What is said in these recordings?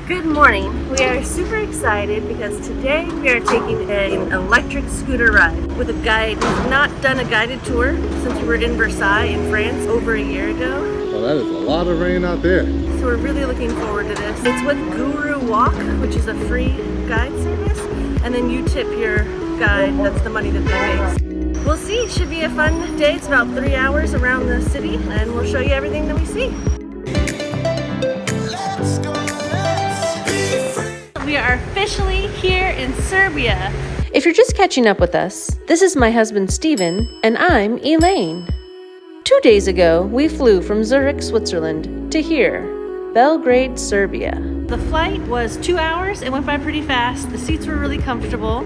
Good morning. We are super excited because today we are taking an electric scooter ride with a guide. We've not done a guided tour since we were in Versailles in France over a year ago. Well, that is a lot of rain out there. So we're really looking forward to this. It's with Guru Walk, which is a free guide service, and then you tip your guide. That's the money that they make. We'll see. It should be a fun day. It's about 3 hours around the city, and we'll show you everything that we see. We are officially here in Serbia. If you're just catching up with us, this is my husband Steven, and I'm Elaine. 2 days ago, we flew from Zurich, Switzerland to here, Belgrade, Serbia. The flight was 2 hours. It went by pretty fast. The seats were really comfortable.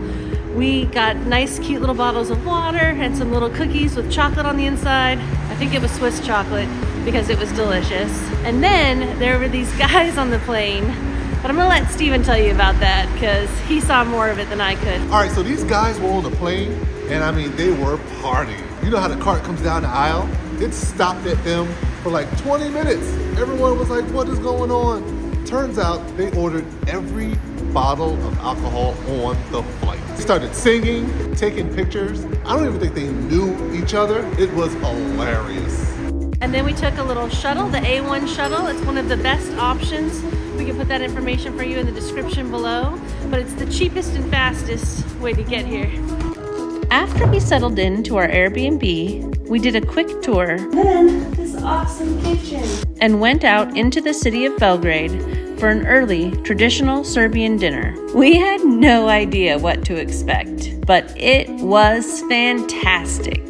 We got nice, cute little bottles of water and some little cookies with chocolate on the inside. I think it was Swiss chocolate because it was delicious. And then there were these guys on the plane. But I'm gonna let Steven tell you about that because he saw more of it than I could. All right, so these guys were on the plane, and I mean, they were partying. You know how the cart comes down the aisle? It stopped at them for like 20 minutes. Everyone was like, what is going on? Turns out they ordered every bottle of alcohol on the flight. They started singing, taking pictures. I don't even think they knew each other. It was hilarious. And then we took a little shuttle, the A1 shuttle. It's one of the best options. We can put that information for you in the description below, but it's the cheapest and fastest way to get here. After we settled into our Airbnb, we did a quick tour. Then this awesome kitchen. And went out into the city of Belgrade for an early traditional Serbian dinner. We had no idea what to expect, but it was fantastic.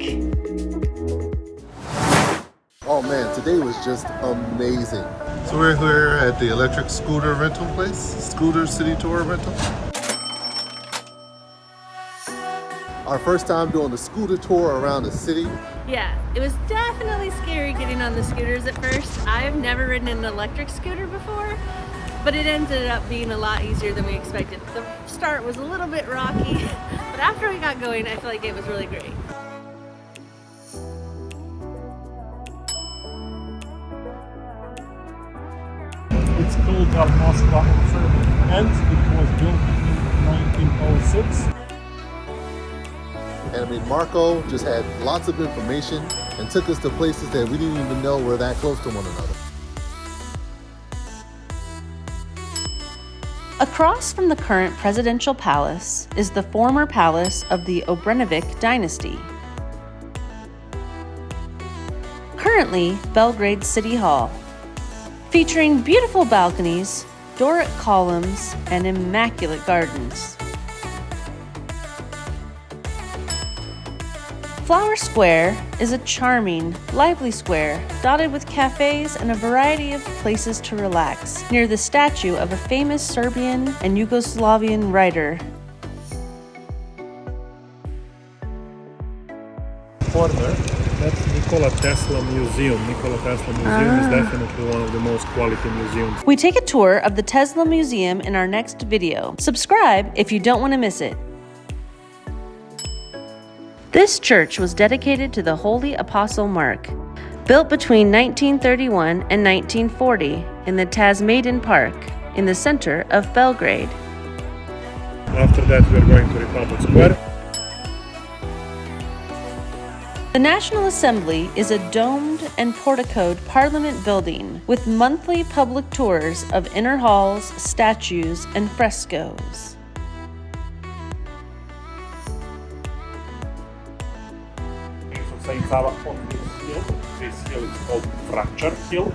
Oh man, today was just amazing. So we're here at the electric scooter rental place, Scooter City Tour Rental. Our first time doing the scooter tour around the city. Yeah, it was definitely scary getting on the scooters at first. I've never ridden an electric scooter before, but it ended up being a lot easier than we expected. The start was a little bit rocky, but after we got going, I feel like it was really great. It's called Moskva, and it was built in 1906. And I mean, Marko just had lots of information and took us to places that we didn't even know were that close to one another. Across from the current presidential palace is the former palace of the Obrenović dynasty. Currently, Belgrade City Hall, featuring beautiful balconies, Doric columns, and immaculate gardens. Flower Square is a charming, lively square dotted with cafes and a variety of places to relax near the statue of a famous Serbian and Yugoslavian writer. Corner, that's Nikola Tesla Museum. Nikola Tesla Museum is definitely one of the most quality museums. We take a tour of the Tesla Museum in our next video. Subscribe if you don't want to miss it. This church was dedicated to the Holy Apostle Mark, built between 1931 and 1940 in the Tasmadian Park in the center of Belgrade. After that, we're going to Republic Square. The National Assembly is a domed and porticoed parliament building with monthly public tours of inner halls, statues, and frescoes. Saint Sava on this hill. This hill is called Fracture Hill.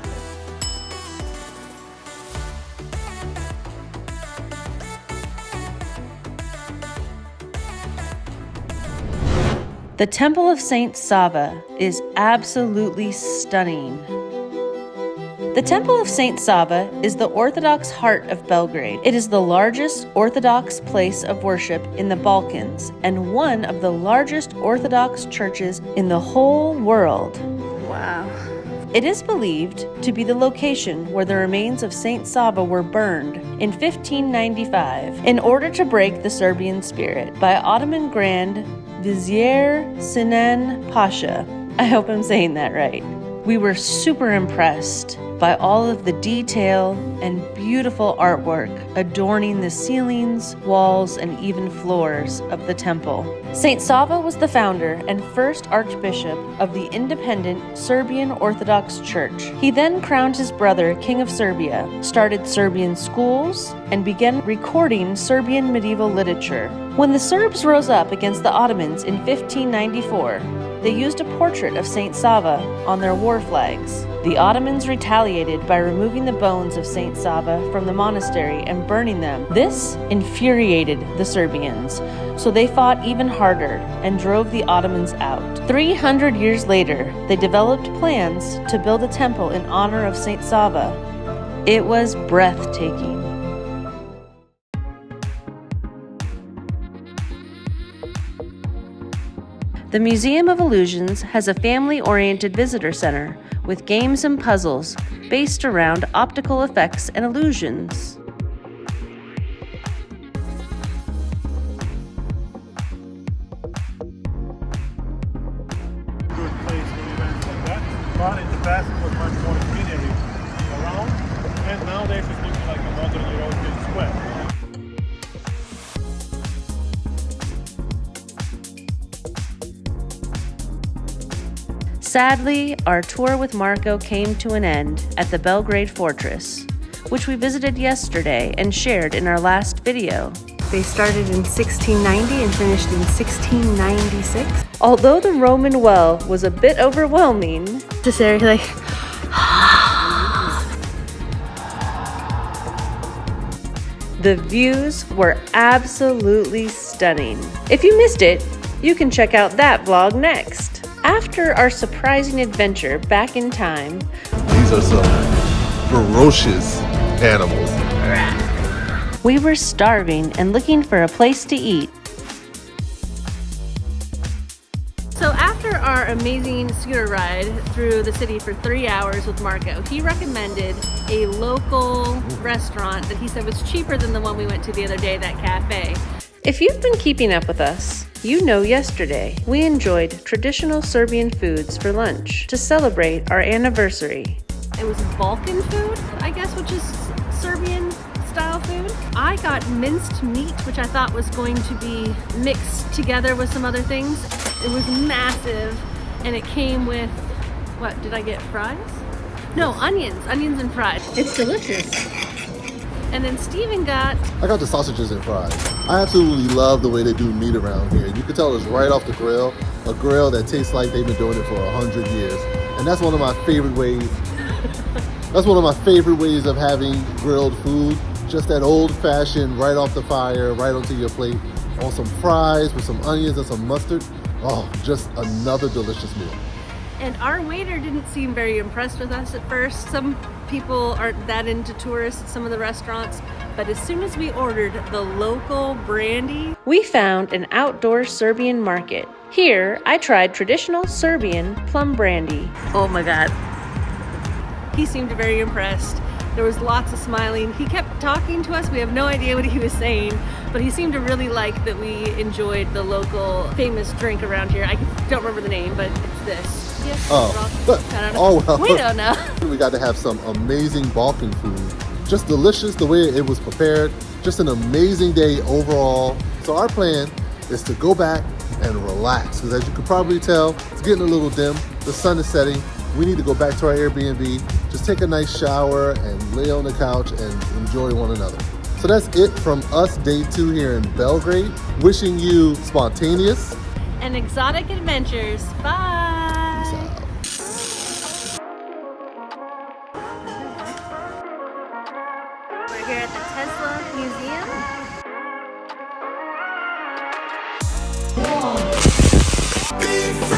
The Temple of Saint Sava is absolutely stunning. The Temple of Saint Sava is the Orthodox heart of Belgrade. It is the largest Orthodox place of worship in the Balkans and one of the largest Orthodox churches in the whole world. Wow. It is believed to be the location where the remains of Saint Sava were burned in 1595 in order to break the Serbian spirit by Ottoman Grand Vizier Sinan Pasha. I hope I'm saying that right. We were super impressed by all of the detail and beautiful artwork adorning the ceilings, walls, and even floors of the temple. Saint Sava was the founder and first archbishop of the independent Serbian Orthodox Church. He then crowned his brother King of Serbia, started Serbian schools, and began recording Serbian medieval literature. When the Serbs rose up against the Ottomans in 1594, they used a portrait of Saint Sava on their war flags. The Ottomans retaliated by removing the bones of Saint Sava from the monastery and burning them. This infuriated the Serbians, so they fought even harder and drove the Ottomans out. 300 years later, they developed plans to build a temple in honor of Saint Sava. It was breathtaking. The Museum of Illusions has a family-oriented visitor center with games and puzzles based around optical effects and illusions. Good place for events like that. But in the past it was much more greenery around, and nowadays it's looking like a modern European square. Sadly, our tour with Marko came to an end at the Belgrade fortress, which we visited yesterday and shared in our last video. They started in 1690 and finished in 1696. Although the Roman well was a bit overwhelming, this area like the views were absolutely stunning. If you missed it, you can check out that vlog next. After our surprising adventure back in time, These are some ferocious animals. we were starving and looking for a place to eat. So after our amazing scooter ride through the city for 3 hours with Marko, he recommended a local restaurant that he said was cheaper than the one we went to the other day, that cafe. If you've been keeping up with us, you know yesterday we enjoyed traditional Serbian foods for lunch to celebrate our anniversary. It was Balkan food, I guess, which is Serbian style food. I got minced meat, which I thought was going to be mixed together with some other things. It was massive, and it came with, what, did I get fries? No, onions and fries. It's delicious. And then Steven got... I got the sausages and fries. I absolutely love the way they do meat around here. You can tell it's right off the grill, a grill that tastes like they've been doing it for 100 years. And that's one of my favorite ways. That's one of my favorite ways of having grilled food. Just that old-fashioned, right off the fire, right onto your plate, on some fries with some onions and some mustard. Oh, just another delicious meal. And our waiter didn't seem very impressed with us at first. Some people aren't that into tourists at some of the restaurants, but as soon as we ordered the local brandy, we found an outdoor Serbian market. Here, I tried traditional Serbian plum brandy. Oh my God. He seemed very impressed. There was lots of smiling. He kept talking to us. We have no idea what he was saying, but he seemed to really like that we enjoyed the local famous drink around here. I don't remember the name, but it's this. Yes, well. We don't know. We got to have some amazing Balkan food. Just delicious the way it was prepared. Just an amazing day overall. So our plan is to go back and relax, because as you can probably tell, it's getting a little dim. The sun is setting. We need to go back to our Airbnb, just take a nice shower and lay on the couch and enjoy one another. So that's it from us, day 2 here in Belgrade. Wishing you spontaneous and exotic adventures. Bye. Peace out. We're here at the Tesla Museum. Be free.